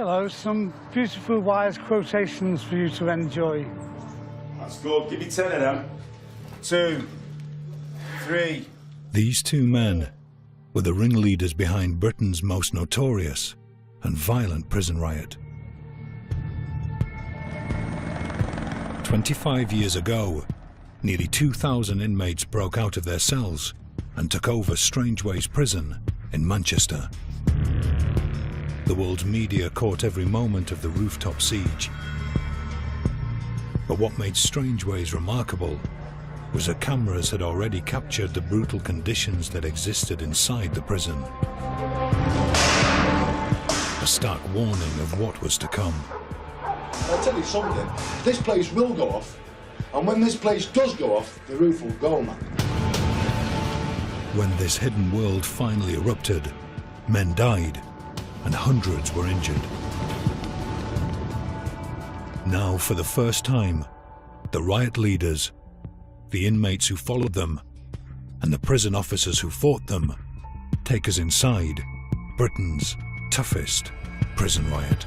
Hello, some beautiful wise quotations for you to enjoy. That's good. Give me 10 of them. 2, 3. These two men were the ringleaders behind Britain's most notorious and violent prison riot. 25 years ago, nearly 2,000 inmates broke out of their cells and took over Strangeways Prison in Manchester. The world's media caught every moment of the rooftop siege. But what made Strangeways remarkable was that cameras had already captured the brutal conditions that existed inside the prison. A stark warning of what was to come. I'll tell you something, this place will go off, and when this place does go off, the roof will go, man. When this hidden world finally erupted, men died and hundreds were injured. Now, for the first time, the riot leaders, the inmates who followed them, and the prison officers who fought them take us inside Britain's toughest prison riot.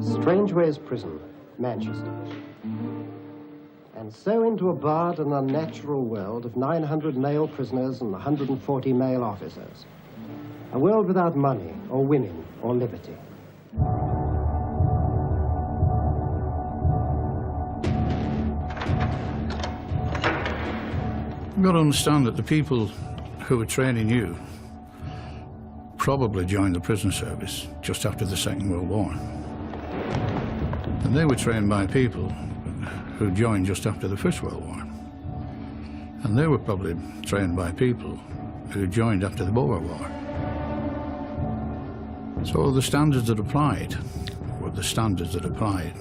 Strangeways Prison, Manchester. And so into a barred and unnatural world of 900 male prisoners and 140 male officers. A world without money, or women, or liberty. You've got to understand that the people who were training you probably joined the prison service just after the Second World War. And they were trained by people who joined just after the First World War. And they were probably trained by people who joined after the Boer War. So the standards that applied were the standards that applied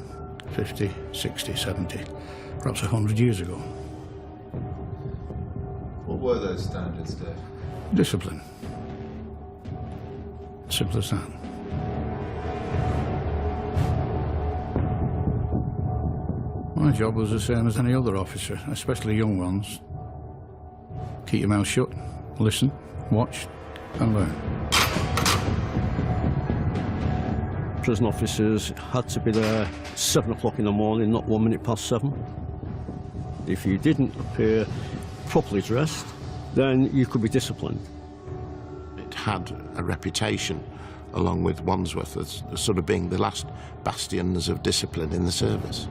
50, 60, 70, perhaps 100 years ago. What were those standards, Dave? Discipline. Simple as that. My job was the same as any other officer, especially young ones. Keep your mouth shut, listen, watch, and learn. Prison officers had to be there 7 o'clock in the morning, not 1 minute past 7. If you didn't appear properly dressed, then you could be disciplined. It had a reputation, along with Wandsworth, as sort of being the last bastions of discipline in the service.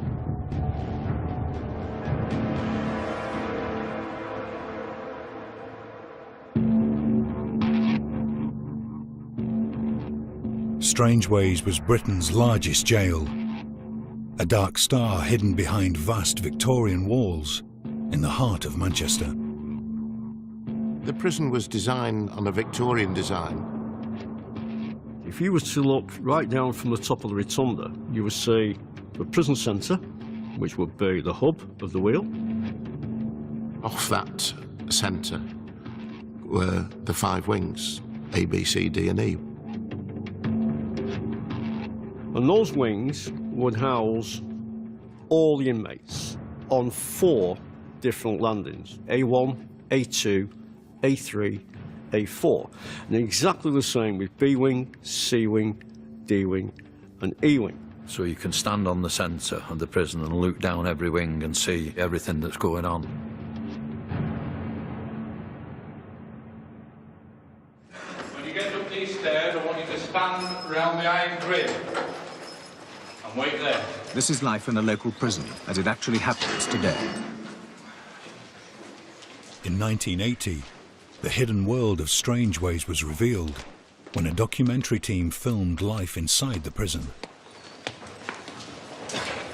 Strangeways was Britain's largest jail, a dark star hidden behind vast Victorian walls in the heart of Manchester. The prison was designed on a Victorian design. If you were to look right down from the top of the rotunda, you would see the prison centre, which would be the hub of the wheel. Off that centre were the 5 wings, A, B, C, D and E. And those wings would house all the inmates on 4 different landings, A1, A2, A3, A4. And exactly the same with B wing, C wing, D wing and E wing. So you can stand on the centre of the prison and look down every wing and see everything that's going on. When you get up these stairs, I want you to stand around the iron grid and wait there. This is life in a local prison, as it actually happens today. In 1980, the hidden world of Strangeways was revealed when a documentary team filmed life inside the prison.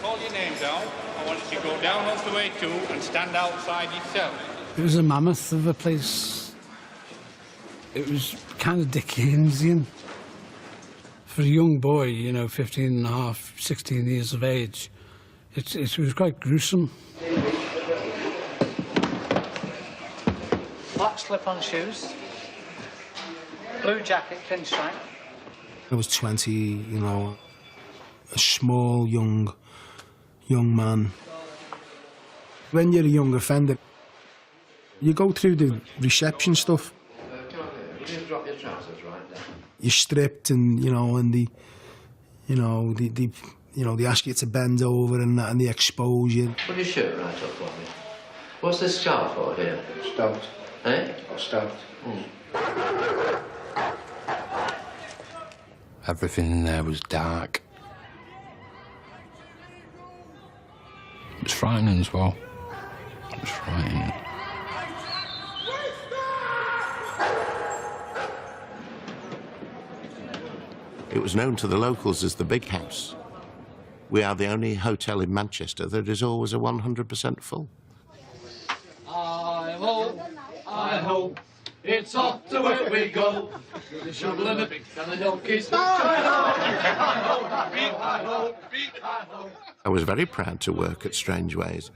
Call your name down. I want you to go down onto A2 and stand outside your cell. It was a mammoth of a place. It was kind of Dickensian. For a young boy, you know, 15 and a half, 16 years of age, it was quite gruesome. Black slip-on shoes, blue jacket, pinstripe. I was 20, you know, a small, young young man. When you're a young offender, you go through the reception stuff. You're stripped, and they ask you to bend over and that, and they expose you. Put your shirt right up for me. What's this scar for here? Stabbed. Eh? Stabbed. Everything in there was dark. It was frightening as well. It was frightening. It was known to the locals as the Big House. We are the only hotel in Manchester that is always a 100% full. I hope, it's off to where we go. With a shovel and a pick and the donkeys. I was very proud to work at Strange Ways.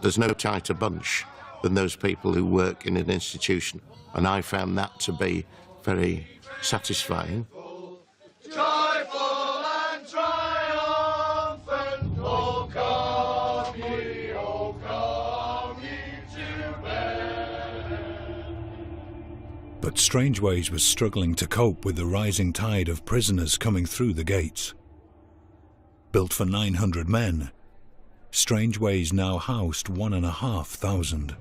There's no tighter bunch than those people who work in an institution, and I found that to be very satisfying. Joyful and triumphant, oh come ye to bed. But Strange Ways was struggling to cope with the rising tide of prisoners coming through the gates. Built for 900 men, Strange Ways now housed 1,500.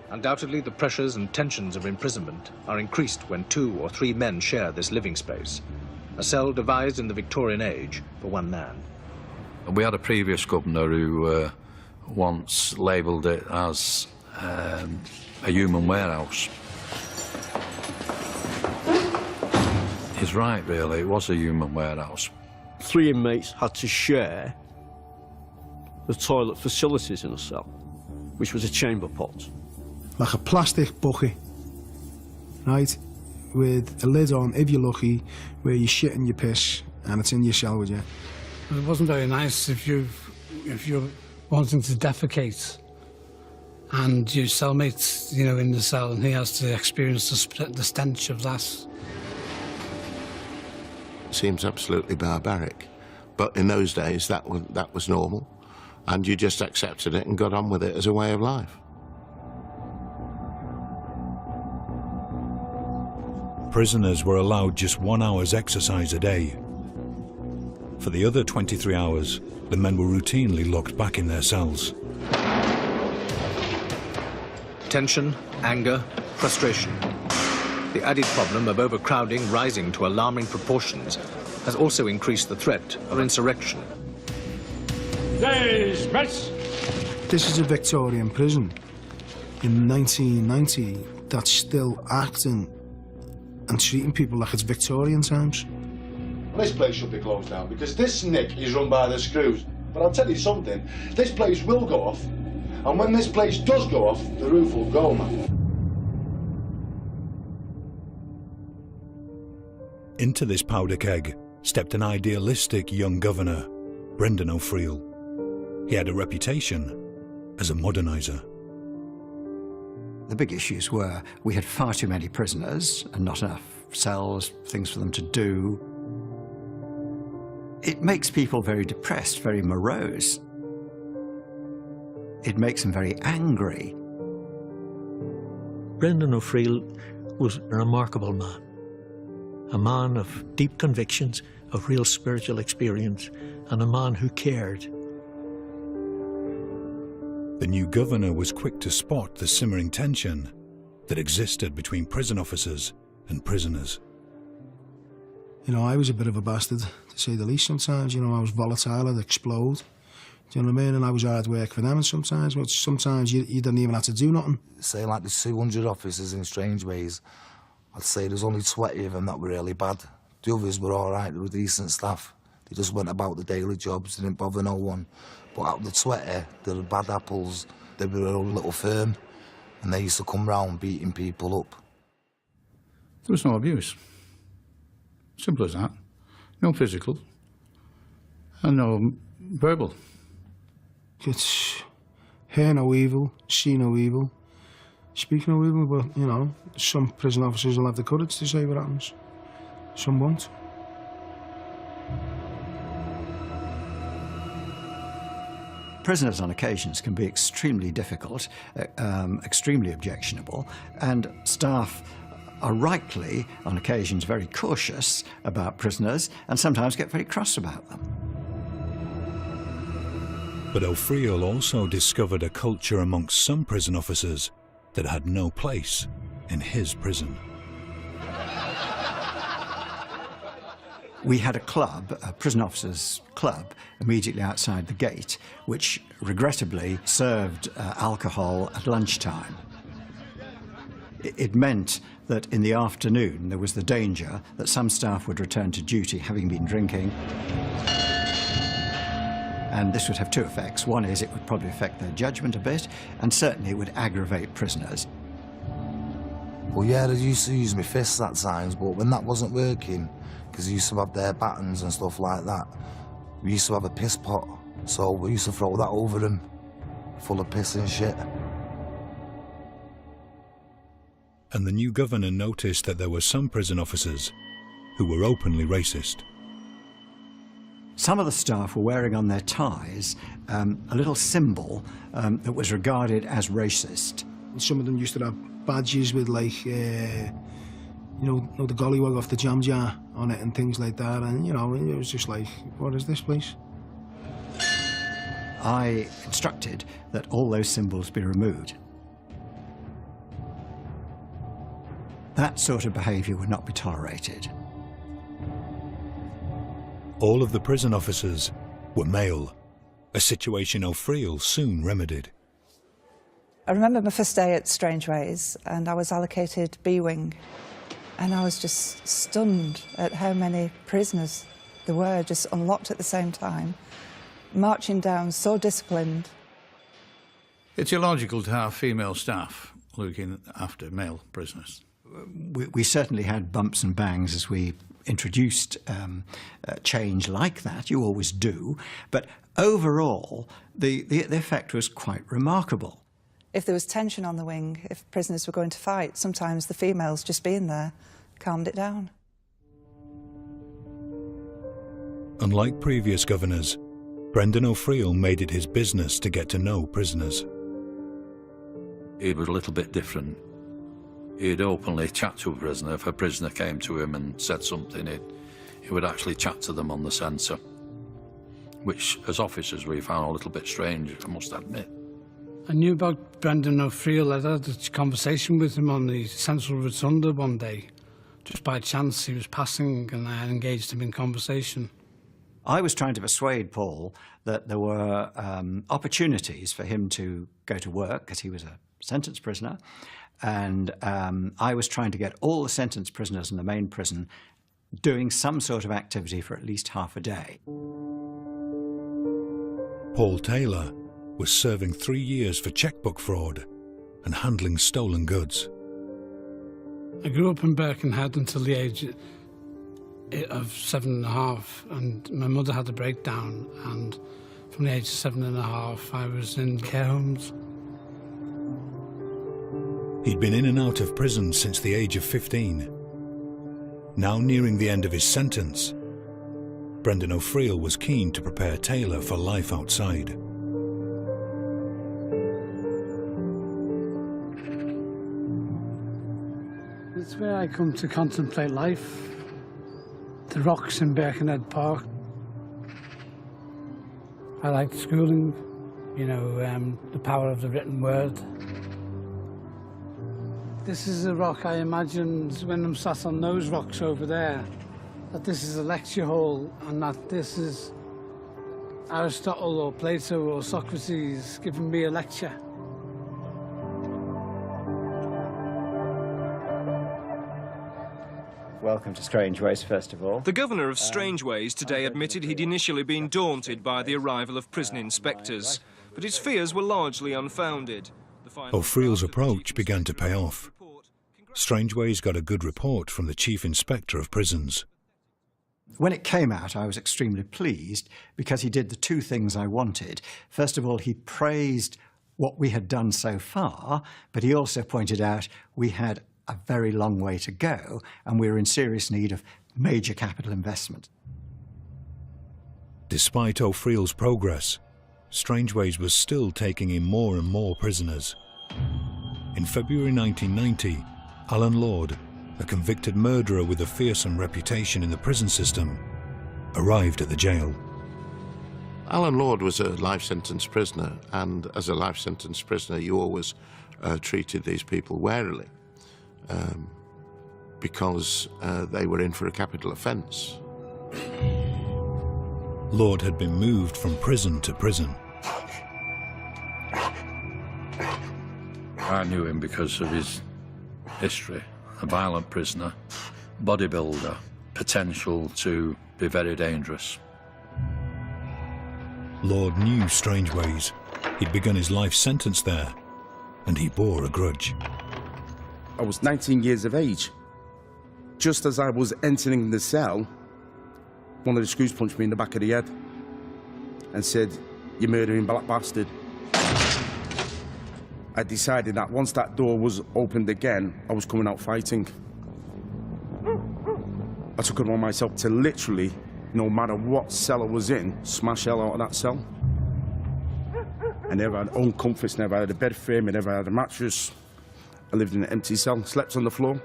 Undoubtedly, the pressures and tensions of imprisonment are increased when 2 or 3 men share this living space, a cell devised in the Victorian age for one man. We had a previous governor who once labelled it as a human warehouse. He's right, really. It was a human warehouse. 3 inmates had to share the toilet facilities in a cell, which was a chamber pot. Like a plastic bucket, right, with a lid on, if you're lucky, where you shit and you piss, and it's in your cell with you. It wasn't very nice if you're wanting to defecate, and your cellmate's, in the cell, and he has to experience the stench of that. Seems absolutely barbaric, but in those days that was normal, and you just accepted it and got on with it as a way of life. Prisoners were allowed just 1 hour's exercise a day. For the other 23 hours, the men were routinely locked back in their cells. Tension, anger, frustration. The added problem of overcrowding rising to alarming proportions has also increased the threat of insurrection. This is a Victorian prison in 1990 that's still acting and treating people like it's Victorian times. This place should be closed down because this nick is run by the screws. But I'll tell you something, this place will go off, and when this place does go off, the roof will go, man. Into this powder keg stepped an idealistic young governor, Brendan O'Friel. He had a reputation as a moderniser. The big issues were we had far too many prisoners and not enough cells, things for them to do. It makes people very depressed, very morose. It makes them very angry. Brendan O'Friel was a remarkable man. A man of deep convictions, of real spiritual experience, and a man who cared. The new governor was quick to spot the simmering tension that existed between prison officers and prisoners. I was a bit of a bastard, to say the least sometimes. I was volatile, I'd explode. Do you know what I mean? And I was hard work for them, and sometimes you didn't even have to do nothing. Say like there's 200 officers in Strange Ways. I'd say there's only 20 of them that were really bad. The others were all right, they were decent staff. They just went about the daily jobs, they didn't bother no one. But out of the 20, they were bad apples. They were a little firm, and they used to come round beating people up. There was no abuse. Simple as that. No physical, and no verbal. It's hear no evil, see no evil, speak no evil, but, some prison officers will have the courage to say what happens. Some won't. prisoners on occasions can be extremely difficult, extremely objectionable, and staff are rightly, on occasions, very cautious about prisoners and sometimes get very cross about them. But O'Friel also discovered a culture amongst some prison officers that had no place in his prison. We had a club, a prison officers' club, immediately outside the gate, which regrettably served alcohol at lunchtime. It meant that in the afternoon there was the danger that some staff would return to duty having been drinking. And this would have two effects. One is it would probably affect their judgment a bit, and certainly it would aggravate prisoners. Well, yeah, I used to use my fists at times, but when that wasn't working, because we used to have their batons and stuff like that, we used to have a piss pot, so we used to throw that over them, full of piss and shit. And the new governor noticed that there were some prison officers who were openly racist. Some of the staff were wearing on their ties a little symbol that was regarded as racist. Some of them used to have badges with, like, you know, the gollywog off the jam jar on it and things like that, and, you know, it was just like, what is this place? I instructed that all those symbols be removed. That sort of behaviour would not be tolerated. All of the prison officers were male, a situation O'Friel soon remedied. I remember my first day at Strangeways, and I was allocated B wing, and I was just stunned at how many prisoners there were just unlocked at the same time, marching down, so disciplined. It's illogical to have female staff looking after male prisoners. We certainly had bumps and bangs as we introduced change like that. You always do. But overall, the effect was quite remarkable. If there was tension on the wing, if prisoners were going to fight, sometimes the females just being there calmed it down. Unlike previous governors, Brendan O'Friel made it his business to get to know prisoners. He was a little bit different. He'd openly chat to a prisoner. If a prisoner came to him and said something, he would actually chat to them on the censor, which, as officers, we found a little bit strange, I must admit. I knew about Brendan O'Friel. I had a conversation with him on the Central Rotunda one day. Just by chance, he was passing, and I engaged him in conversation. I was trying to persuade Paul that there were opportunities for him to go to work, because he was a sentence prisoner, and I was trying to get all the sentence prisoners in the main prison doing some sort of activity for at least half a day. Paul Taylor was serving 3 years for checkbook fraud and handling stolen goods. I grew up in Birkenhead until the age of 7.5, and my mother had a breakdown, and from the age of 7.5 I was in care homes. He'd been in and out of prison since the age of 15. Now nearing the end of his sentence, Brendan O'Friel was keen to prepare Taylor for life outside. It's where I come to contemplate life. The rocks in Birkenhead Park. I liked schooling, you know, the power of the written word. This is a rock I imagined when I'm sat on those rocks over there, that this is a lecture hall and that this is Aristotle or Plato or Socrates giving me a lecture. Welcome to Strangeways, first of all. The governor of Strangeways today admitted he'd initially been daunted by the arrival of prison inspectors, but his fears were largely unfounded. O'Friel's approach began to pay off. Strangeways got a good report from the Chief Inspector of Prisons. When it came out, I was extremely pleased because he did the two things I wanted. First of all, he praised what we had done so far, but he also pointed out we had a very long way to go and we were in serious need of major capital investment. Despite O'Friel's progress, Strangeways was still taking in more and more prisoners. In February 1990, Alan Lord, a convicted murderer with a fearsome reputation in the prison system, arrived at the jail. Alan Lord was a life sentence prisoner, and as a life sentence prisoner you always treated these people warily because they were in for a capital offence. Lord had been moved from prison to prison. I knew him because of his history. A violent prisoner, bodybuilder, potential to be very dangerous. Lord knew Strangeways. He'd begun his life sentence there, and he bore a grudge. I was 19 years of age. Just as I was entering the cell, one of the screws punched me in the back of the head and said, "You murdering black bastard." I decided that once that door was opened again, I was coming out fighting. I took it on myself to literally, no matter what cell I was in, smash hell out of that cell. I never had own comforts, never had a bed frame, I never had a mattress. I lived in an empty cell, slept on the floor.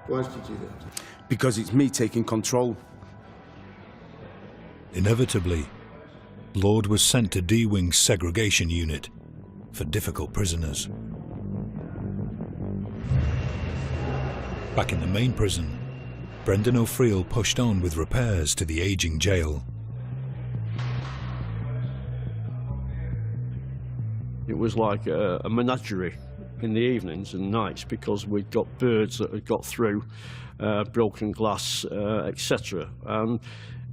Why did you do that? Because it's me taking control. Inevitably, Lord was sent to D-Wing's segregation unit for difficult prisoners. Back in the main prison, Brendan O'Friel pushed on with repairs to the aging jail. It was like a menagerie in the evenings and nights because we'd got birds that had got through, broken glass, etc.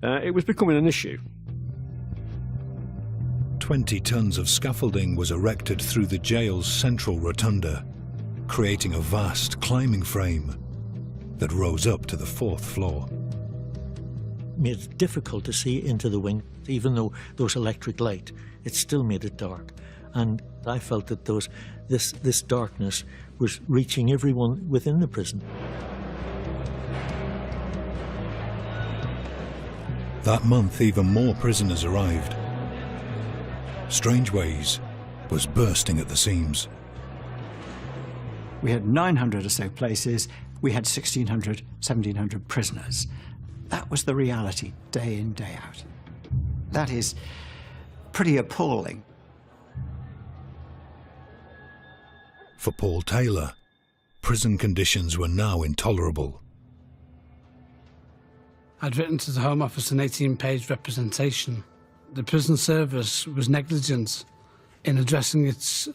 It was becoming an issue. 20 tons of scaffolding was erected through the jail's central rotunda, creating a vast climbing frame that rose up to the 4th floor. Made it difficult to see into the wing, even though there was electric light. It still made it dark. And I felt that this darkness was reaching everyone within the prison. That month, even more prisoners arrived. Strangeways was bursting at the seams. We had 900 or so places. We had 1,600, 1,700 prisoners. That was the reality, day in, day out. That is pretty appalling. For Paul Taylor, prison conditions were now intolerable. I'd written to the Home Office an 18-page representation. The prison service was negligent in addressing its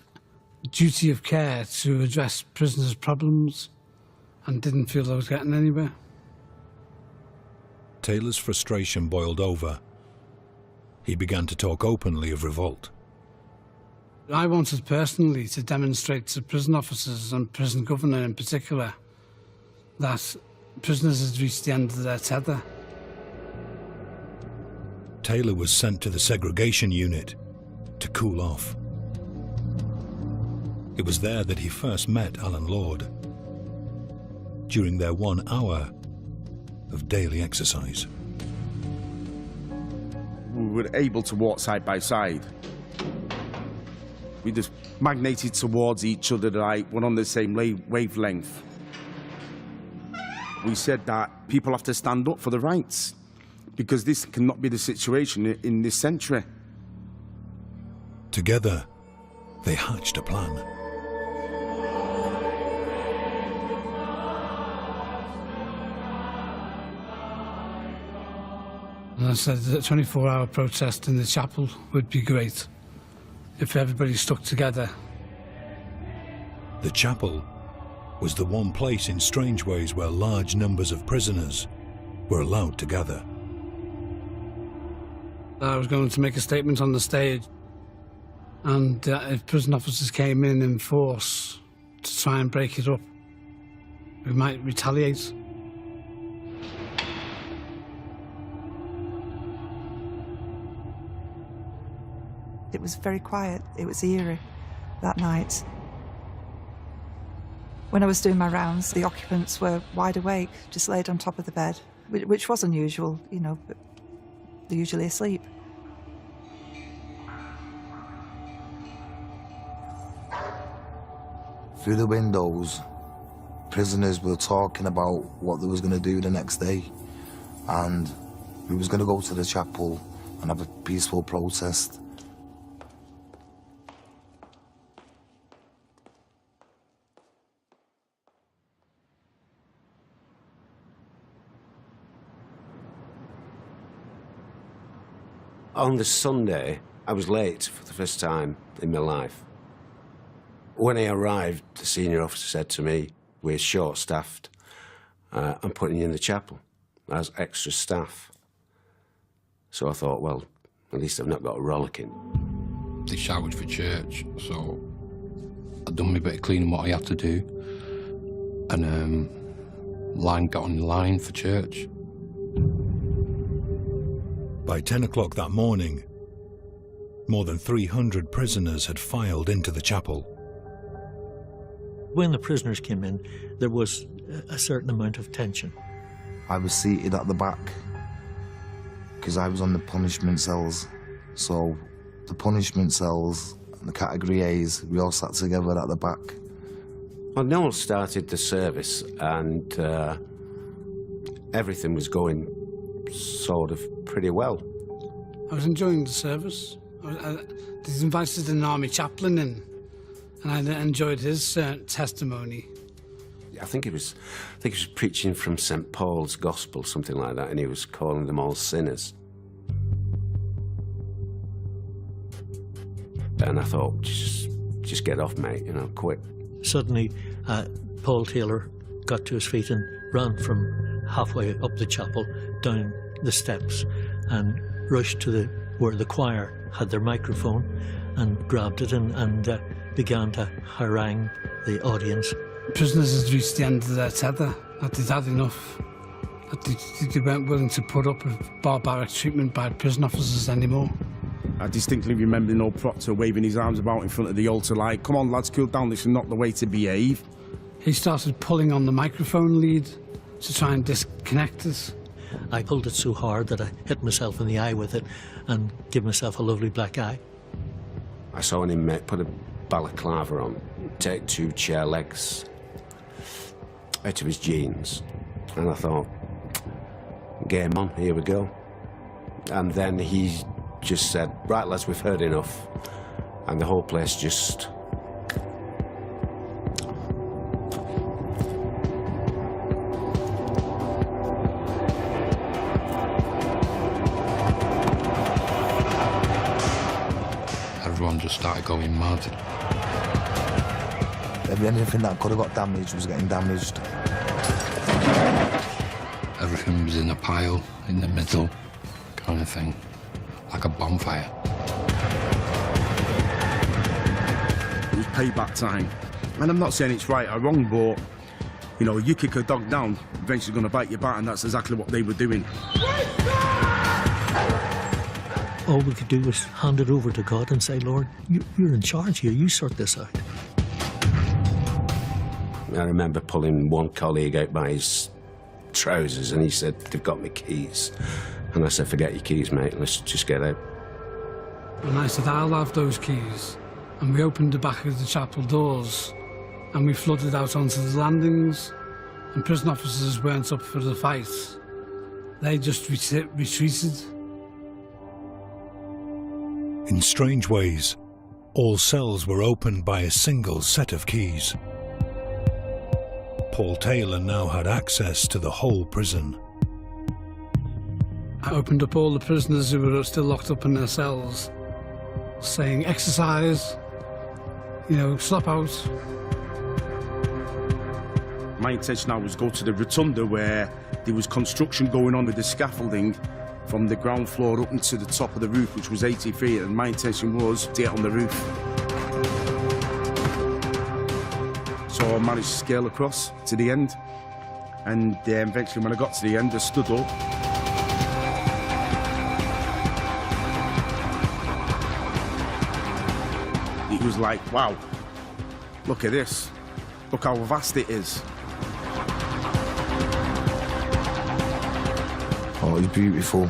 duty of care to address prisoners' problems and didn't feel I was getting anywhere. Taylor's frustration boiled over. He began to talk openly of revolt. I wanted personally to demonstrate to prison officers and prison governor in particular that prisoners had reached the end of their tether. Taylor was sent to the segregation unit to cool off. It was there that he first met Alan Lord, during their 1 hour of daily exercise. We were able to walk side by side. We just magneted towards each other, like we're on the same wavelength. We said that people have to stand up for the rights, because this cannot be the situation in this century. Together, they hatched a plan. And I said that a 24-hour protest in the chapel would be great if everybody stuck together. The chapel was the one place in Strangeways where large numbers of prisoners were allowed to gather. I was going to make a statement on the stage, and if prison officers came in force to try and break it up, we might retaliate. It was very quiet. It was eerie that night. When I was doing my rounds, the occupants were wide awake, just laid on top of the bed, which was unusual, you know, but They're usually asleep. Through the windows, prisoners were talking about what they was going to do the next day, and we was going to go to the chapel and have a peaceful protest. On the Sunday, I was late for the first time in my life. When I arrived, the senior officer said to me, "We're short-staffed. I'm putting you in the chapel as extra staff." So I thought, well, at least I've not got a rollicking. They shouted for church, so I'd done my bit of cleaning what I had to do, and got on the line for church. By 10 o'clock that morning, more than 300 prisoners had filed into the chapel. When the prisoners came in, there was a certain amount of tension. I was seated at the back because I was on the punishment cells. So the punishment cells and the category A's, we all sat together at the back. Well, Noel started the service, and everything was going sort of pretty well. I was enjoying the service. They invited an army chaplain in, and I enjoyed his testimony. I think he was preaching from St. Paul's Gospel, something like that, and he was calling them all sinners. And I thought, just get off, mate, you know, quit. Suddenly, Paul Taylor got to his feet and ran from halfway up the chapel down the steps and rushed to where the choir had their microphone and grabbed it and began to harangue the audience. Prisoners had reached the end of their tether, that they'd had enough, that they weren't willing to put up with barbaric treatment by prison officers anymore. I distinctly remember Noel Proctor waving his arms about in front of the altar like, "Come on lads, cool down, this is not the way to behave." He started pulling on the microphone lead to try and disconnect us. I pulled it so hard that I hit myself in the eye with it and gave myself a lovely black eye. I saw him put a balaclava on, take 2 chair legs out of his jeans, and I thought, game on, here we go. And then he just said, "Right lads, we've heard enough," and the whole place just... Everyone just started going mad. Anything that could have got damaged was getting damaged. Everything was in a pile, in the middle, kind of thing, like a bonfire. It was payback time. And I'm not saying it's right or wrong, but, you know, you kick a dog down, eventually going to bite your back, and that's exactly what they were doing. All we could do was hand it over to God and say, "Lord, you're in charge here, you sort this out." I remember pulling one colleague out by his trousers, and he said, "They've got my keys." And I said, "Forget your keys, mate, let's just get out." And I said, "I'll have those keys." And we opened the back of the chapel doors, and we flooded out onto the landings, and prison officers weren't up for the fight. They just retreated. In strange ways, all cells were opened by a single set of keys. Paul Taylor now had access to the whole prison. I opened up all the prisoners who were still locked up in their cells, saying, "Exercise, you know, slap out." My intention now was go to the rotunda where there was construction going on with the scaffolding from the ground floor up into the top of the roof, which was 80 feet, and my intention was to get on the roof. So I managed to scale across to the end, and eventually when I got to the end, I stood up. It was like, wow, look at this. Look how vast it is. Oh, it was beautiful.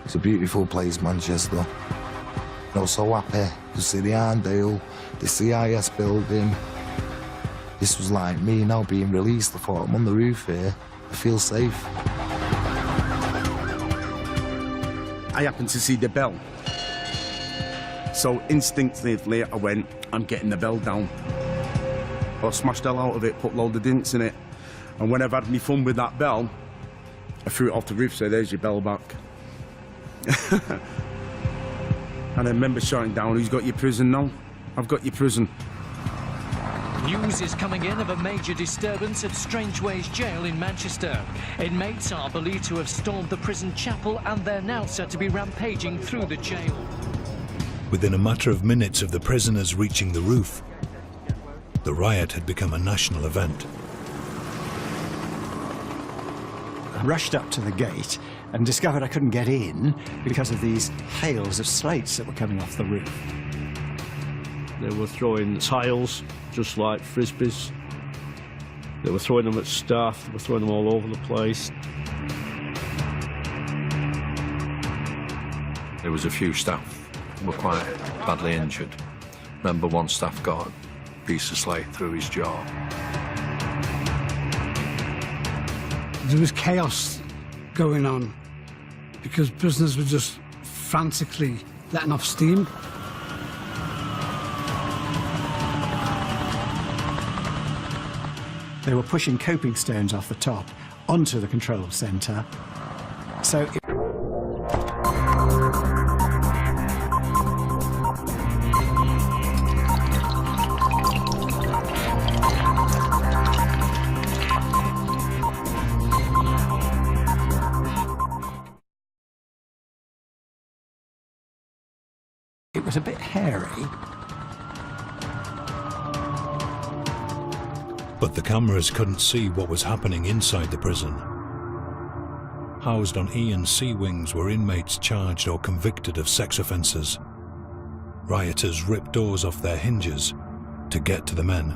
It's a beautiful place, Manchester. You know, so happy to see the Arndale, the CIS building. This was like me now being released. I thought, I'm on the roof here. I feel safe. I happened to see the bell. So instinctively I went, I'm getting the bell down. I smashed the hell out of it, put a load of dints in it. And when I've had any fun with that bell, I threw it off the roof, so there's your bell back. And I remember shouting down, who's got your prison now? I've got your prison. News is coming in of a major disturbance at Strangeways Jail in Manchester. Inmates are believed to have stormed the prison chapel and they're now said to be rampaging through the jail. Within a matter of minutes of the prisoners reaching the roof, the riot had become a national event. I rushed up to the gate and discovered I couldn't get in because of these hails of slates that were coming off the roof. They were throwing tiles, just like frisbees. They were throwing them at staff, they were throwing them all over the place. There was a few staff who were quite badly injured. Remember, one staff got a piece of slate through his jaw. There was chaos going on because prisoners were just frantically letting off steam. They were pushing coping stones off the top onto the control centre. So it was a bit hairy. But the cameras couldn't see what was happening inside the prison. Housed on E and C wings were inmates charged or convicted of sex offences. Rioters ripped doors off their hinges to get to the men.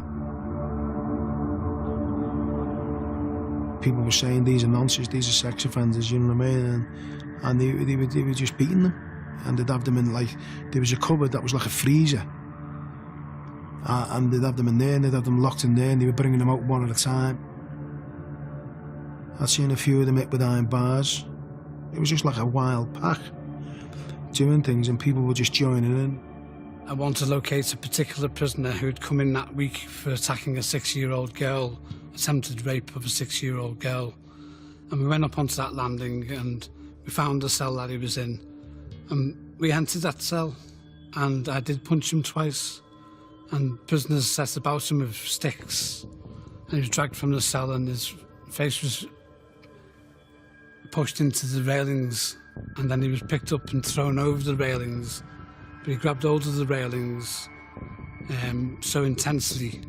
People were saying these are nonsense, these are sex offenders, you know what I mean? And they were just beating them. And they'd have them in, like, there was a cupboard that was like a freezer. And they'd have them in there, and they'd have them locked in there, and they were bringing them out one at a time. I'd seen a few of them hit with iron bars. It was just like a wild pack doing things, and people were just joining in. I wanted to locate a particular prisoner who'd come in that week for attacking a 6-year-old girl, attempted rape of a 6-year-old girl. And we went up onto that landing, and we found the cell that he was in. And we entered that cell, and I did punch him twice. And prisoners set about him with sticks. And he was dragged from the cell and his face was pushed into the railings. And then he was picked up and thrown over the railings. But he grabbed hold of the railings so intensely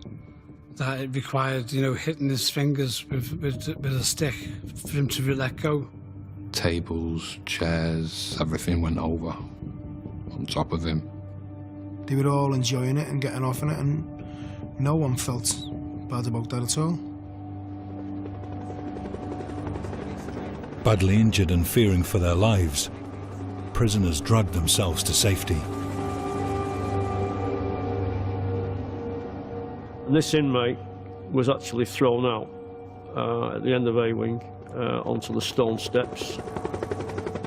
that it required, you know, hitting his fingers with a stick for him to let go. Tables, chairs, everything went over on top of him. They were all enjoying it and getting off on it, and no one felt bad about that at all. Badly injured and fearing for their lives, prisoners dragged themselves to safety. This inmate was actually thrown out at the end of A wing onto the stone steps.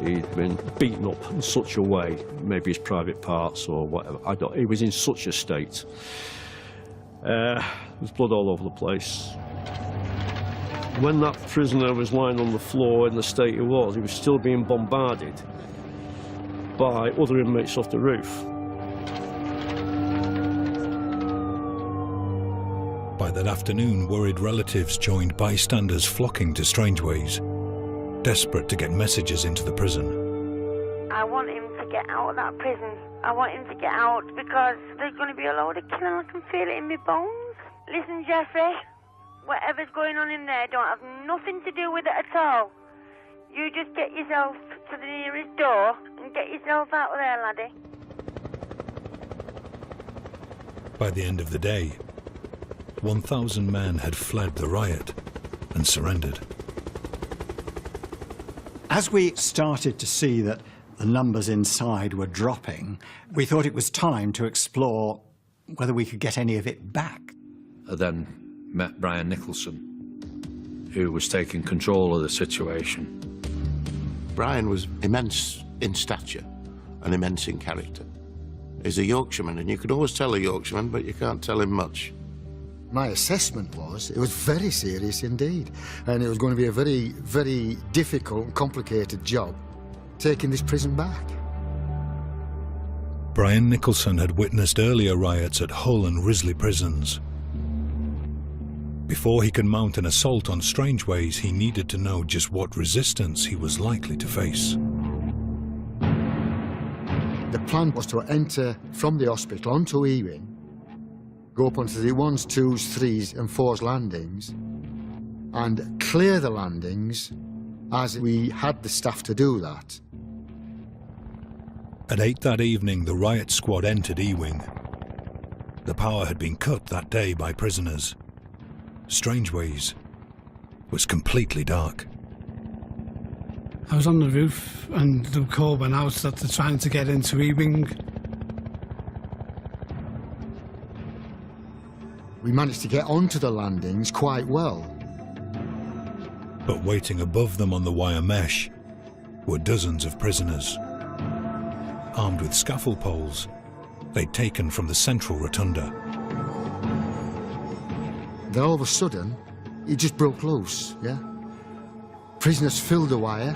He'd been beaten up in such a way, maybe his private parts or whatever. He was in such a state. There was blood all over the place. When that prisoner was lying on the floor in the state he was still being bombarded by other inmates off the roof. By that afternoon, worried relatives joined bystanders flocking to Strangeways, desperate to get messages into the prison. I want him to get out of that prison. I want him to get out because there's going to be a load of killing. I can feel it in my bones. Listen, Jeffrey, whatever's going on in there don't have nothing to do with it at all. You just get yourself to the nearest door and get yourself out of there, laddie. By the end of the day, 1,000 men had fled the riot and surrendered. As we started to see that the numbers inside were dropping, we thought it was time to explore whether we could get any of it back. I then met Brian Nicholson, who was taking control of the situation. Brian was immense in stature and immense in character. He's a Yorkshireman, and you could always tell a Yorkshireman, but you can't tell him much. My assessment was it was very serious indeed, and it was going to be a very, very difficult and complicated job taking this prison back. Brian Nicholson had witnessed earlier riots at Hull and Risley prisons. Before he could mount an assault on Strangeways, he needed to know just what resistance he was likely to face. The plan was to enter from the hospital onto Ewing, go up onto the 1s, 2s, 3s and 4s landings and clear the landings as we had the staff to do that. At 8 that evening, the riot squad entered Ewing. The power had been cut that day by prisoners. Strangeways was completely dark. I was on the roof and the call went out that they're trying to get into Ewing. We managed to get onto the landings quite well. But waiting above them on the wire mesh were dozens of prisoners. Armed with scaffold poles they'd taken from the central rotunda. Then all of a sudden, it just broke loose, yeah? Prisoners filled the wire,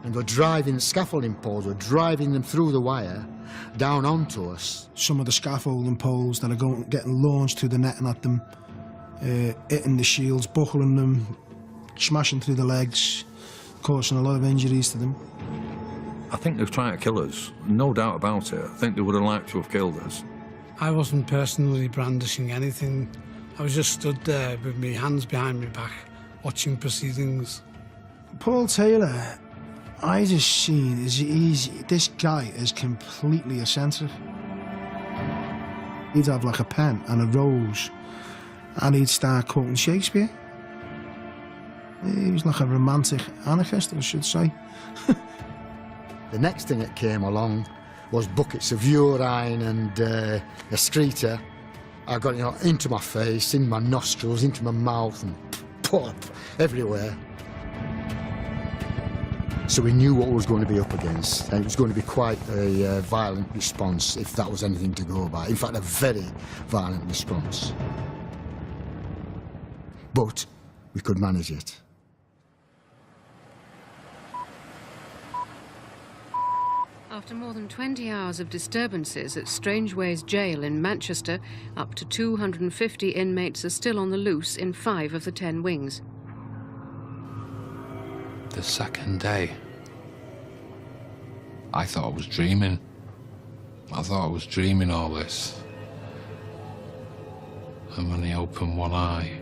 and were driving the scaffolding poles, were driving them through the wire down onto us. Some of the scaffolding poles that are getting launched through the netting at them, hitting the shields, buckling them, smashing through the legs, causing a lot of injuries to them. I think they were trying to kill us, no doubt about it. I think they would have liked to have killed us. I wasn't personally brandishing anything. I was just stood there with my hands behind my back, watching proceedings. Paul Taylor, I just seen this guy is completely eccentric. He'd have like a pen and a rose, and he'd start quoting Shakespeare. He was like a romantic anarchist, I should say. The next thing that came along was buckets of urine and excreta. I got it into my face, in my nostrils, into my mouth, and pop everywhere. So we knew what we was going to be up against, and it was going to be quite a violent response, if that was anything to go by. In fact, a very violent response. But we could manage it. After more than 20 hours of disturbances at Strangeways Jail in Manchester, up to 250 inmates are still on the loose in 5 of the 10 wings. The second day, I thought I was dreaming. I thought I was dreaming all this. And when I opened one eye,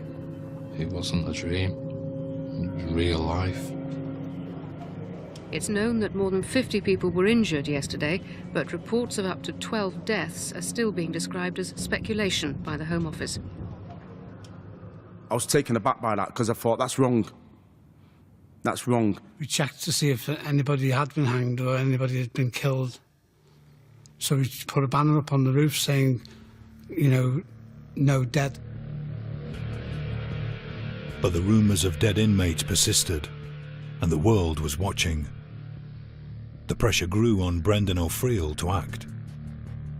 it wasn't a dream. It was real life. It's known that more than 50 people were injured yesterday, but reports of up to 12 deaths are still being described as speculation by the Home Office. I was taken aback by that because I thought, that's wrong. That's wrong. We checked to see if anybody had been hanged or anybody had been killed. So we put a banner up on the roof saying, you know, no dead. But the rumours of dead inmates persisted, and the world was watching. The pressure grew on Brendan O'Friel to act.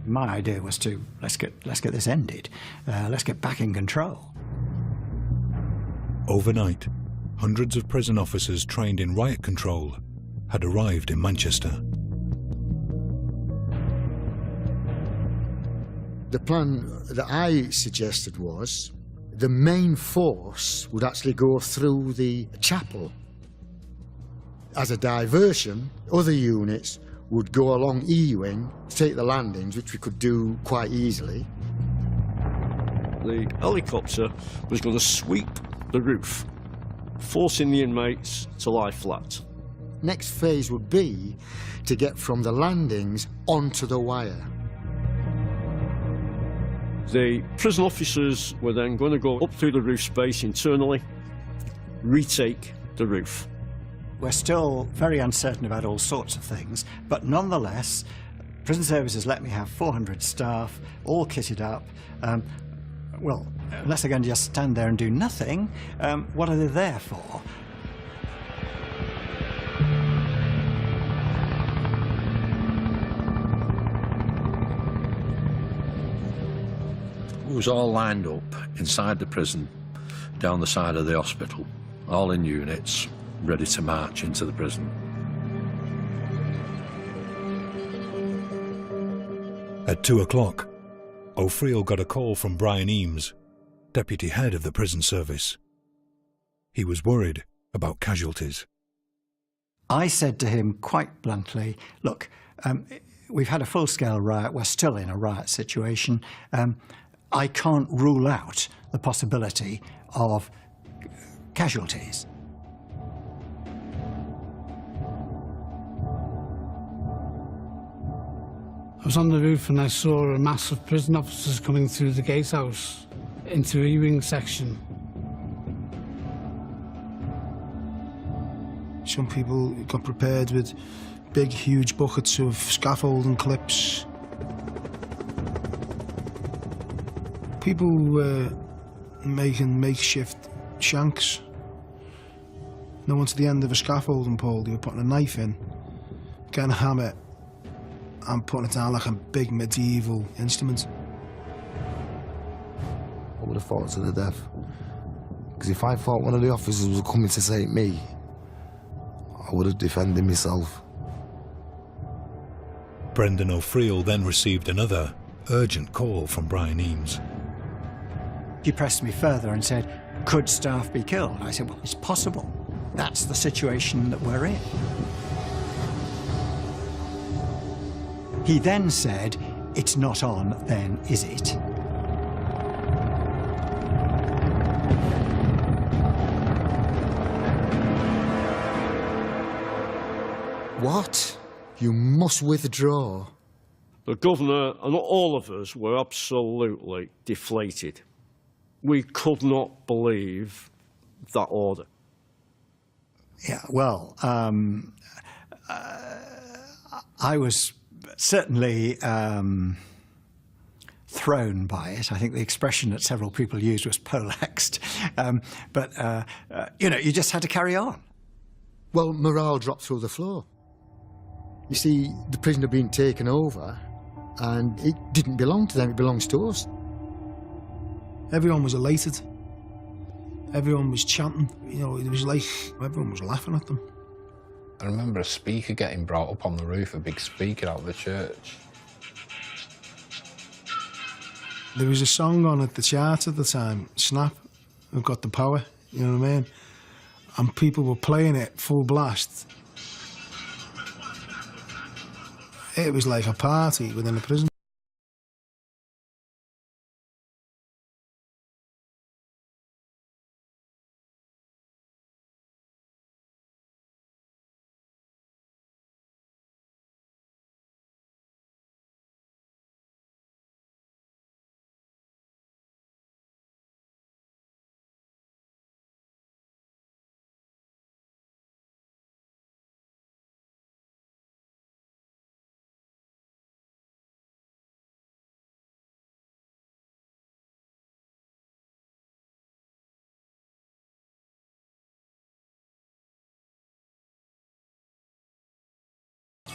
My idea was to, let's get this ended. Let's get back in control. Overnight, hundreds of prison officers trained in riot control had arrived in Manchester. The plan that I suggested was the main force would actually go through the chapel. As a diversion, other units would go along Ewing, take the landings, which we could do quite easily. The helicopter was going to sweep the roof, forcing the inmates to lie flat. Next phase would be to get from the landings onto the wire. The prison officers were then going to go up through the roof space internally, retake the roof. We're still very uncertain about all sorts of things, but nonetheless, Prison Services let me have 400 staff, all kitted up. Well, unless they're going to just stand there and do nothing, what are they there for? It was all lined up inside the prison, down the side of the hospital, all in units, ready to march into the prison. At 2 o'clock, O'Friel got a call from Brian Eames, deputy head of the prison service. He was worried about casualties. I said to him quite bluntly, look, we've had a full-scale riot, we're still in a riot situation. I can't rule out the possibility of casualties. I was on the roof and I saw a mass of prison officers coming through the gatehouse into the E-wing section. Some people got prepared with big, huge buckets of scaffolding clips. People were making makeshift shanks. No one to the end of a scaffolding pole, they were putting a knife in, getting a hammer, and putting it down like a big medieval instrument. I would have fought to the death. Because if I thought one of the officers was coming to take me, I would have defended myself. Brendan O'Friel then received another urgent call from Brian Eames. He pressed me further and said, could staff be killed? I said, well, it's possible. That's the situation that we're in. He then said, it's not on, then, is it? What? You must withdraw. The governor and all of us were absolutely deflated. We could not believe that order. Yeah, well, I was certainly thrown by it. I think the expression that several people used was poleaxed. But you know, you just had to carry on. Well, morale dropped through the floor. You see, the prison had been taken over, and it didn't belong to them, it belongs to us. Everyone was elated. Everyone was chanting. You know, it was like everyone was laughing at them. I remember a speaker getting brought up on the roof, a big speaker out of the church. There was a song on at the chart at the time, Snap, I've Got the Power, you know what I mean? And people were playing it full blast. It was like a party within the prison.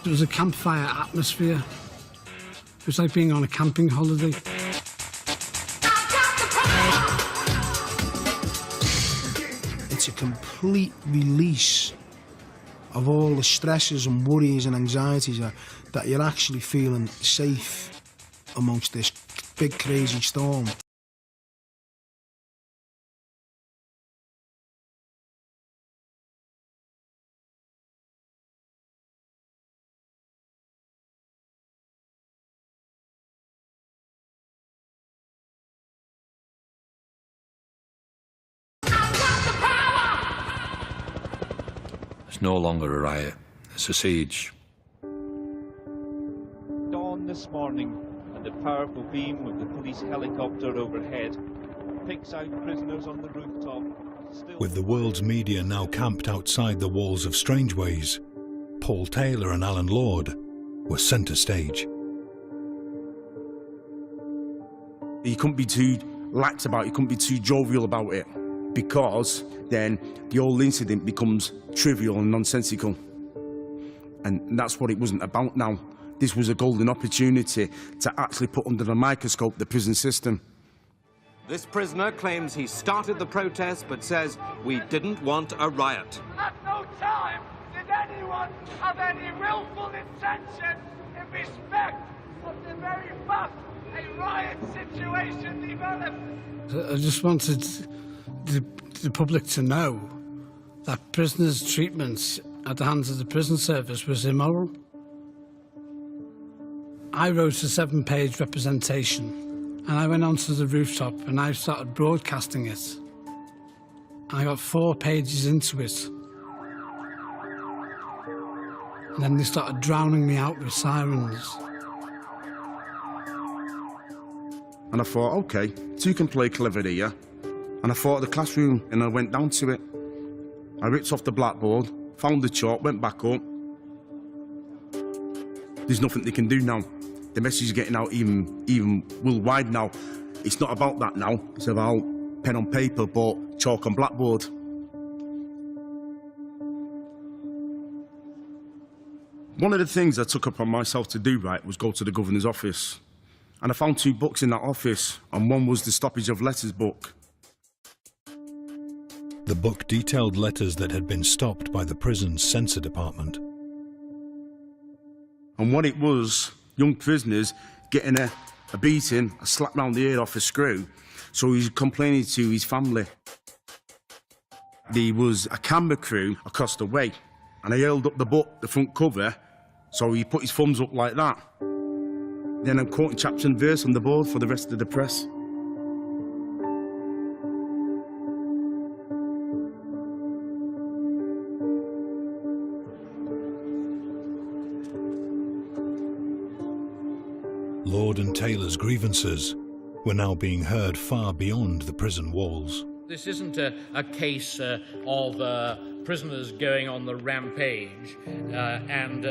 There was a campfire atmosphere. It was like being on a camping holiday. It's a complete release of all the stresses and worries and anxieties that you're actually feeling safe amongst this big crazy storm. It's no longer a riot, it's a siege. Dawn this morning, and the powerful beam of the police helicopter overhead picks out prisoners on the rooftop With the world's media now camped outside the walls of Strangeways, Paul Taylor and Alan Lord were centre stage. You couldn't be too lax about it, you couldn't be too jovial about it, because then the whole incident becomes trivial and nonsensical. And that's what it wasn't about now. This was a golden opportunity to actually put under the microscope the prison system. This prisoner claims he started the protest, but says we didn't want a riot. At no time did anyone have any willful intention in respect of the very fact a riot situation developed. I just wanted the public to know that prisoners' treatment at the hands of the prison service was immoral. I wrote a 7-page representation, and I went onto the rooftop and I started broadcasting it. I got 4 pages into it, and then they started drowning me out with sirens. And I thought, okay, 2 can play clever here. And I thought of the classroom, and I went down to it. I ripped off the blackboard, found the chalk, went back up. There's nothing they can do now. The message is getting out even worldwide now. It's not about that now. It's about pen on paper, but chalk on blackboard. One of the things I took upon myself to do, right, was go to the governor's office. And I found 2 books in that office, and one was the Stoppage of Letters book. The book detailed letters that had been stopped by the prison's censor department. And what it was, young prisoners getting a beating, a slap round the head off a screw, so he's complaining to his family. There was a camera crew across the way, and I held up the book, the front cover, so he put his thumbs up like that. Then I'm quoting chapter and verse on the board for the rest of the press. Lord and Taylor's grievances were now being heard far beyond the prison walls. This isn't a case of prisoners going on the rampage and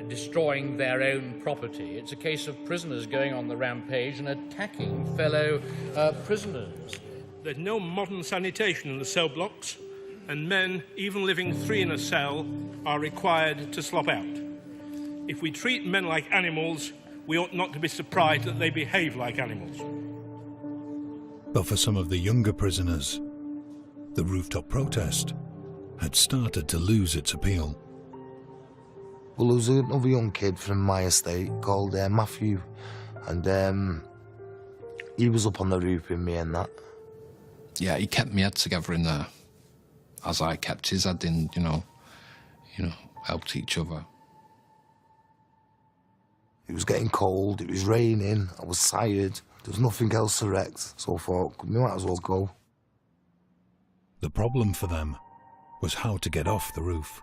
destroying their own property. It's a case of prisoners going on the rampage and attacking fellow prisoners. There's no modern sanitation in the cell blocks, and men, even living 3 in a cell, are required to slop out. If we treat men like animals, we ought not to be surprised that they behave like animals. But for some of the younger prisoners, the rooftop protest had started to lose its appeal. Well, there was another young kid from my estate called Matthew, and he was up on the roof with me and that. Yeah, he kept my head together in there, as I kept his head in, you know, helped each other. It was getting cold, it was raining, I was tired, there was nothing else to wreck, so I thought, we might as well go. The problem for them was how to get off the roof.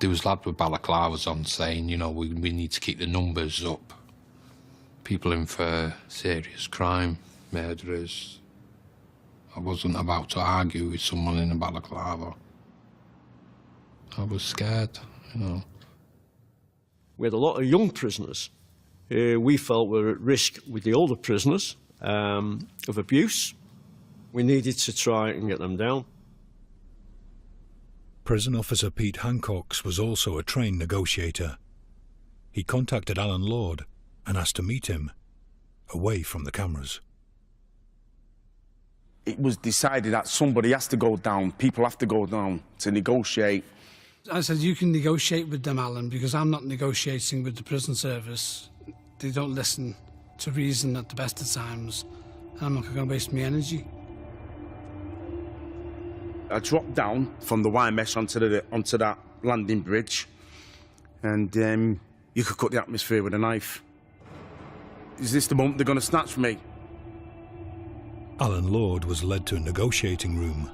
There was lads with balaclavas on saying, we need to keep the numbers up. People in for serious crime, murderers. I wasn't about to argue with someone in a balaclava. I was scared, We had a lot of young prisoners we felt were at risk with the older prisoners of abuse. We needed to try and get them down. Prison officer Pete Hancocks was also a trained negotiator. He contacted Alan Lord and asked to meet him, away from the cameras. It was decided that somebody has to go down, people have to go down to negotiate. I said, you can negotiate with them, Alan, because I'm not negotiating with the prison service. They don't listen to reason at the best of times, and I'm not going to waste my energy. I dropped down from the wire mesh onto that landing bridge, and you could cut the atmosphere with a knife. Is this the moment they're going to snatch me? Alan Lord was led to a negotiating room,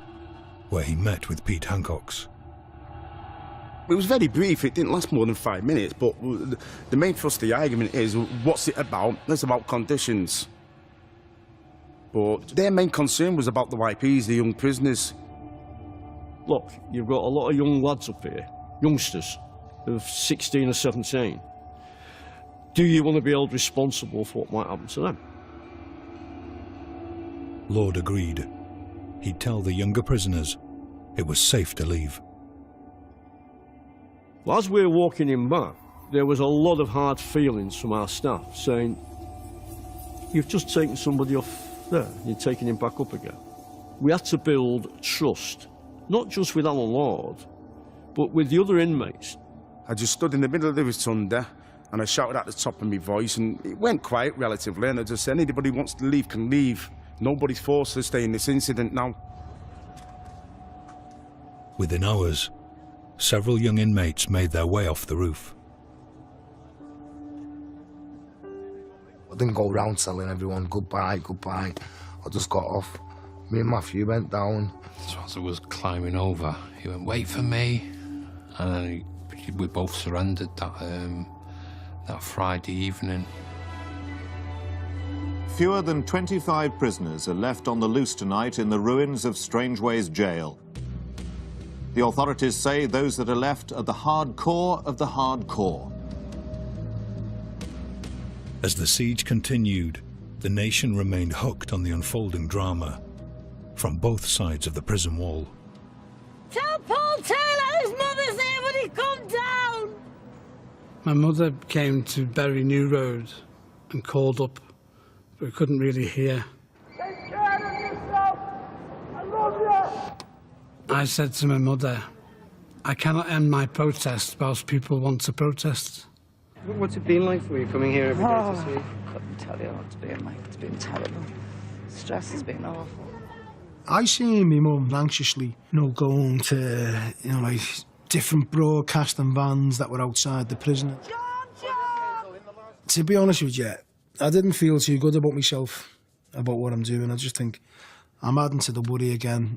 where he met with Pete Hancocks. It was very brief, it didn't last more than 5 minutes, but the main thrust of the argument is, what's it about? It's about conditions. But their main concern was about the YPs, the young prisoners. Look, you've got a lot of young lads up here, youngsters of 16 or 17. Do you want to be held responsible for what might happen to them? Lord agreed. He'd tell the younger prisoners it was safe to leave. Well, as we were walking him back, there was a lot of hard feelings from our staff saying, you've just taken somebody off there, you're taking him back up again. We had to build trust, not just with Alan Lord, but with the other inmates. I just stood in the middle of the rotunda and I shouted at the top of my voice, and it went quiet relatively, and I just said, anybody who wants to leave can leave. Nobody's forced to stay in this incident now. Within hours, several young inmates made their way off the roof. I didn't go round telling everyone goodbye, goodbye. I just got off. Me and Matthew went down. So as I was climbing over, he went, wait for me. And then we both surrendered that Friday evening. Fewer than 25 prisoners are left on the loose tonight in the ruins of Strangeways Jail. The authorities say those that are left are the hardcore of the hardcore. As the siege continued, the nation remained hooked on the unfolding drama from both sides of the prison wall. Tell Paul Taylor his mother's here when he come down! My mother came to Bury New Road and called up, but we couldn't really hear. Take care of yourself! I love you! I said to my mother, I cannot end my protest whilst people want to protest. What's it been like for you coming here every day to see? Couldn't tell you what it's been like. It's been terrible. Stress has been awful. I seen my mum anxiously, going to, like different broadcasting vans that were outside the prison. To be honest with you, I didn't feel too good about myself, about what I'm doing. I just think I'm adding to the worry again.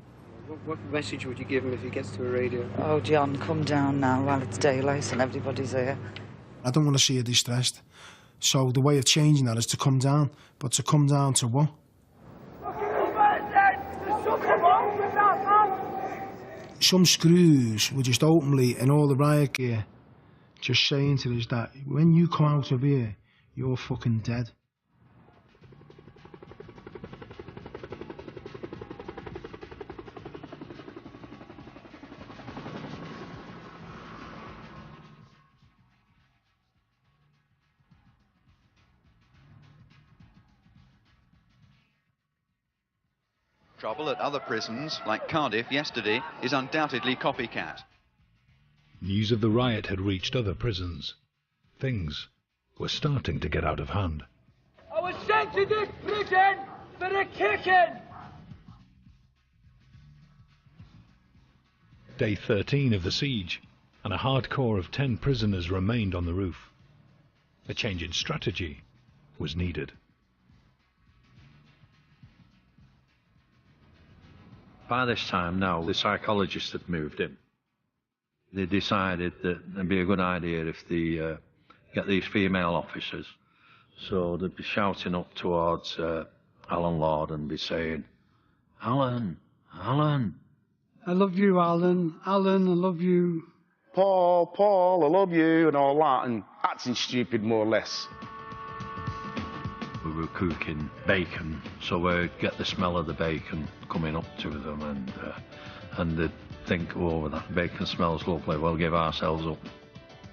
What message would you give him if he gets to a radio? Oh, John, come down now while it's daylight and everybody's here. I don't want to see her distressed. So the way of changing that is to come down. But to come down to what? Some screws were just openly in all the riot gear just saying to us that when you come out of here, you're fucking dead. Trouble at other prisons, like Cardiff yesterday, is undoubtedly copycat. News of the riot had reached other prisons. Things were starting to get out of hand. I was sent to this prison for a kicking! Day 13 of the siege, and a hardcore of 10 prisoners remained on the roof. A change in strategy was needed. By this time now, the psychologists had moved in. They decided that it'd be a good idea if they get these female officers. So they'd be shouting up towards Alan Lord and be saying, Alan, Alan. I love you, Alan. Alan, I love you. Paul, I love you, and all that, and acting stupid more or less. We were cooking bacon, so we'd get the smell of the bacon coming up to them, and they'd think, oh, that bacon smells lovely, we'll give ourselves up.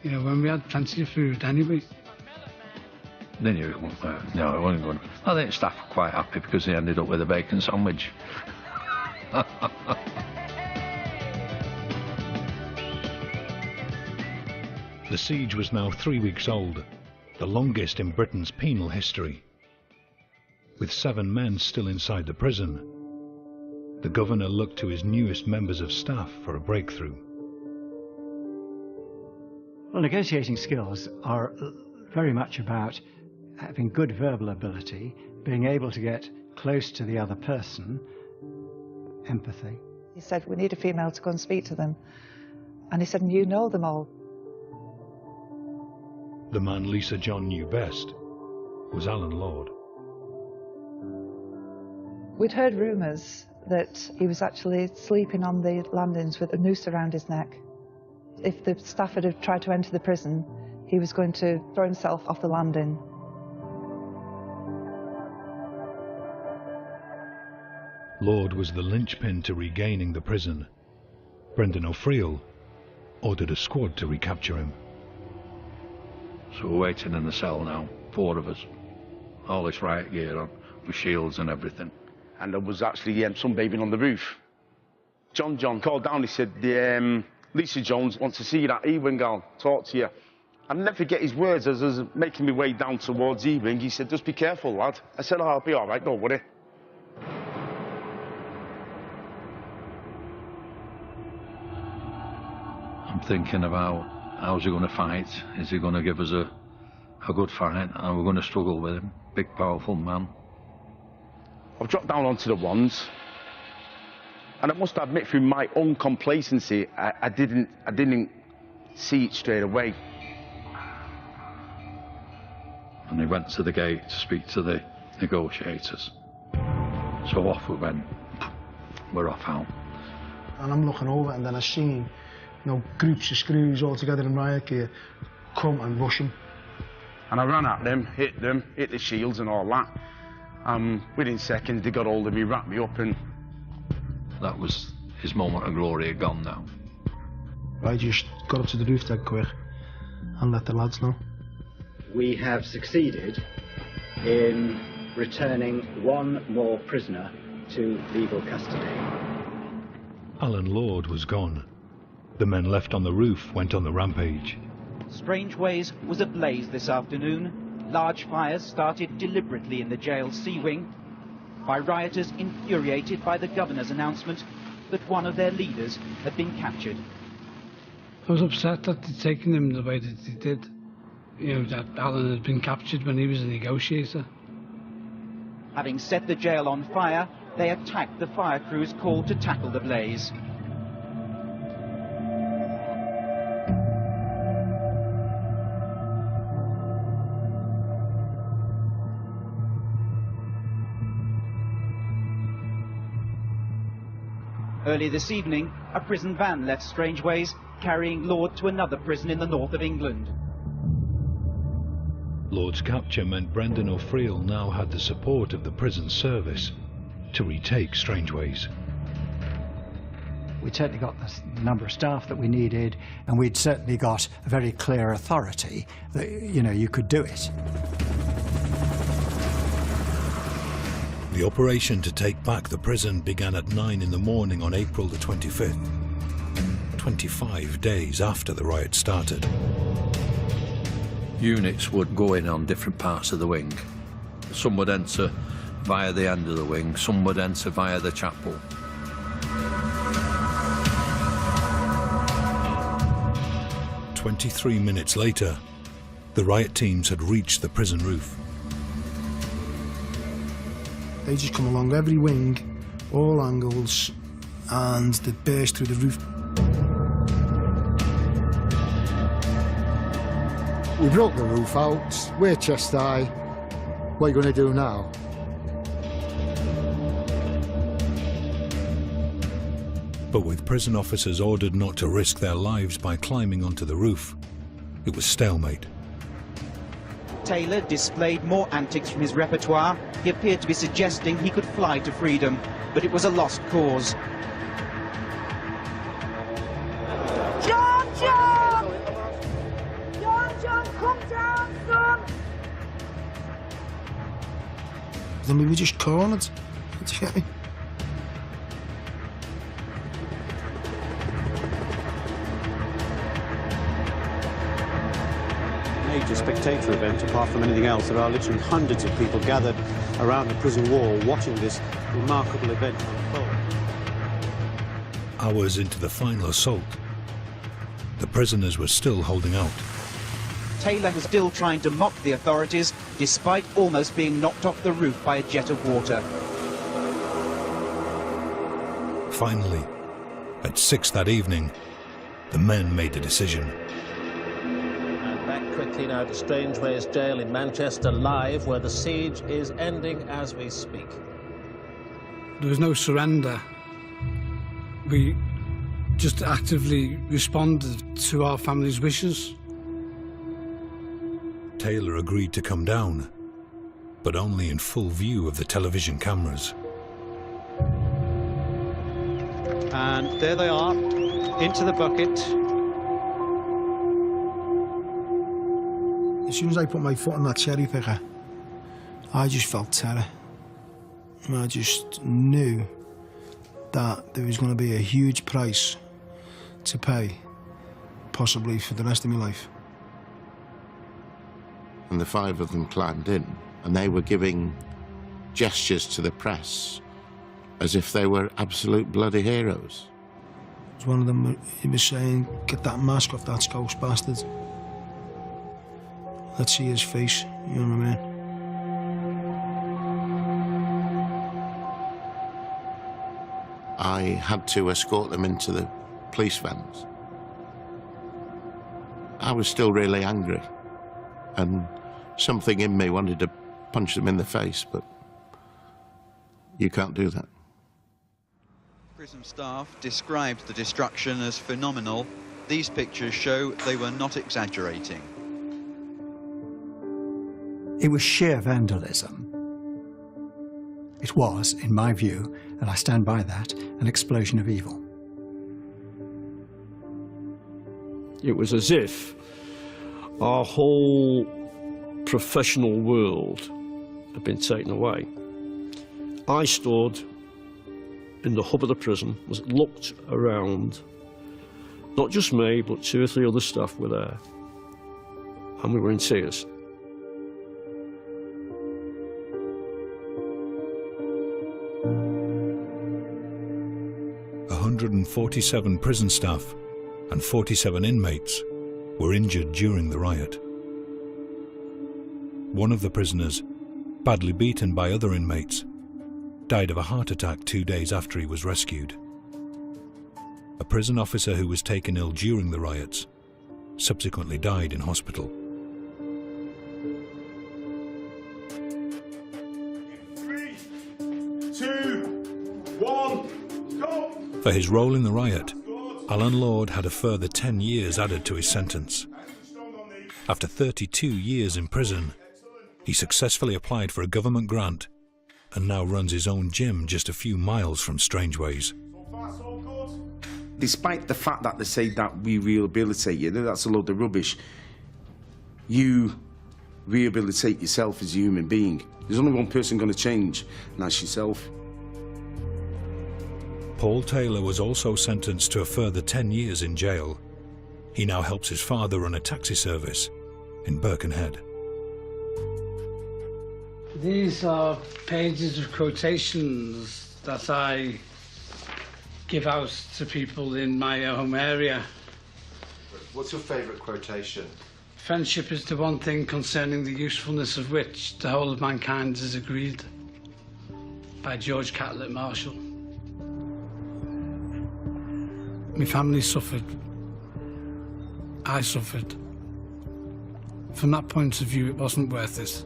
When we had plenty of food anyway. They knew it wasn't, no, it wasn't going. I think staff were quite happy because they ended up with a bacon sandwich. The siege was now 3 weeks old, the longest in Britain's penal history. With 7 men still inside the prison, the governor looked to his newest members of staff for a breakthrough. Well, negotiating skills are very much about having good verbal ability, being able to get close to the other person, empathy. He said, we need a female to go and speak to them. And he said, and you know them all. The man Lisa John knew best was Alan Lord. We'd heard rumours that he was actually sleeping on the landings with a noose around his neck. If the staff had tried to enter the prison, he was going to throw himself off the landing. Lord was the linchpin to regaining the prison. Brendan O'Friel ordered a squad to recapture him. So we're waiting in the cell now, 4 of us. All this riot gear on, with shields and everything. And there was actually sunbathing on the roof. John called down, he said, Lisa Jones wants to see you at Ewing, I'll talk to you. I'll never forget his words as I was making my way down towards Ewing. He said, just be careful, lad. I said, oh, I'll be all right, don't worry. I'm thinking about how's he going to fight? Is he going to give us a good fight? And we're going to struggle with him. Big, powerful man. I've dropped down onto the ones. And I must admit, through my own complacency, I didn't see it straight away. And he went to the gate to speak to the negotiators. So off we went. We're off out. And I'm looking over, and then I seen, groups of screws all together in riot gear come and rush him. And I ran at them, hit the shields and all that. Within seconds, they got hold of me, wrapped me up, and... That was his moment of glory, gone now. I just got up to the roof dead quick and let the lads know. We have succeeded in returning one more prisoner to legal custody. Alan Lord was gone. The men left on the roof went on the rampage. Strangeways was ablaze this afternoon. Large fires started deliberately in the jail's sea wing by rioters infuriated by the governor's announcement that one of their leaders had been captured. I was upset that they'd taken him the way that they did. That Alan had been captured when he was a negotiator. Having set the jail on fire, they attacked the fire crew's call to tackle the blaze. Early this evening, a prison van left Strangeways, carrying Lord to another prison in the north of England. Lord's capture meant Brendan O'Friel now had the support of the prison service to retake Strangeways. We'd certainly got the number of staff that we needed, and we'd certainly got a very clear authority that, you could do it. The operation to take back the prison began at 9 in the morning on April the 25th, 25 days after the riot started. Units would go in on different parts of the wing. Some would enter via the end of the wing, some would enter via the chapel. "23 minutes later, the riot teams had reached the prison roof. They just come along every wing, all angles, and they burst through the roof. We broke the roof out, we're chest high. What are you going to do now? But with prison officers ordered not to risk their lives by climbing onto the roof, it was stalemate. Taylor displayed more antics from his repertoire. He appeared to be suggesting he could fly to freedom, but it was a lost cause. John! John, come down, son! Then we were just cornered. Do you get me? Major spectator event. Apart from anything else, there are literally hundreds of people gathered around the prison wall watching this remarkable event unfold. Hours into the final assault, the prisoners were still holding out. Taylor was still trying to mock the authorities, despite almost being knocked off the roof by a jet of water. Finally, at 6 that evening, the men made a decision. Back quickly now to Strangeways Jail in Manchester, live, where the siege is ending as we speak. There was no surrender. We just actively responded to our family's wishes. Taylor agreed to come down, but only in full view of the television cameras. And there they are, into the bucket. As soon as I put my foot on that cherry picker, I just felt terror. And I just knew that there was going to be a huge price to pay, possibly for the rest of my life. And the 5 of them climbed in, and they were giving gestures to the press as if they were absolute bloody heroes. One of them, he was saying, "Get that mask off that Scouse bastard. Let's see his face," you know what I mean? I had to escort them into the police vans. I was still really angry, and something in me wanted to punch them in the face, but you can't do that. Prison staff described the destruction as phenomenal. These pictures show they were not exaggerating. It was sheer vandalism. It was, in my view, and I stand by that, an explosion of evil. It was as if our whole professional world had been taken away. I stood in the hub of the prison, looked around. Not just me, but 2 or 3 other staff were there. And we were in tears. A 147 prison staff and 47 inmates were injured during the riot. One of the prisoners, badly beaten by other inmates, died of a heart attack 2 days after he was rescued. A prison officer who was taken ill during the riots subsequently died in hospital. 3, 2, 1, go! For his role in the riot, Alan Lord had a further 10 years added to his sentence. After 32 years in prison, he successfully applied for a government grant and now runs his own gym just a few miles from Strangeways. Despite the fact that they say that we rehabilitate you, that's a load of rubbish. You rehabilitate yourself as a human being. There's only one person going to change, and that's yourself. Paul Taylor was also sentenced to a further 10 years in jail. He now helps his father run a taxi service in Birkenhead. These are pages of quotations that I give out to people in my home area. What's your favourite quotation? Friendship is the one thing concerning the usefulness of which the whole of mankind is agreed. By George Catlett Marshall. My family suffered. I suffered. From that point of view, it wasn't worth it.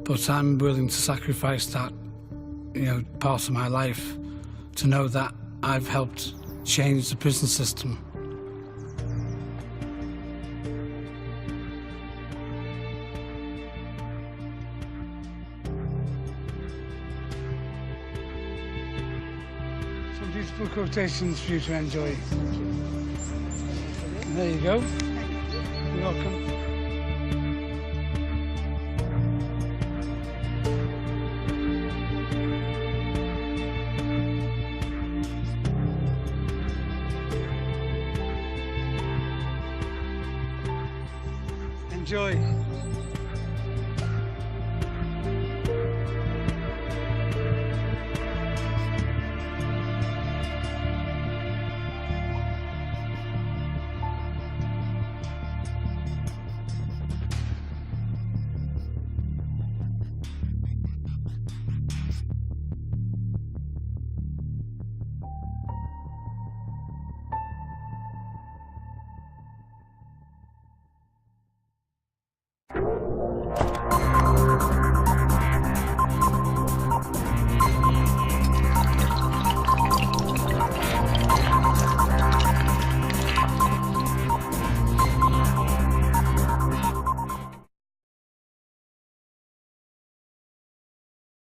But I'm willing to sacrifice that, part of my life to know that I've helped change the prison system. Some beautiful quotations for you to enjoy. And there you go. You're welcome. Enjoy.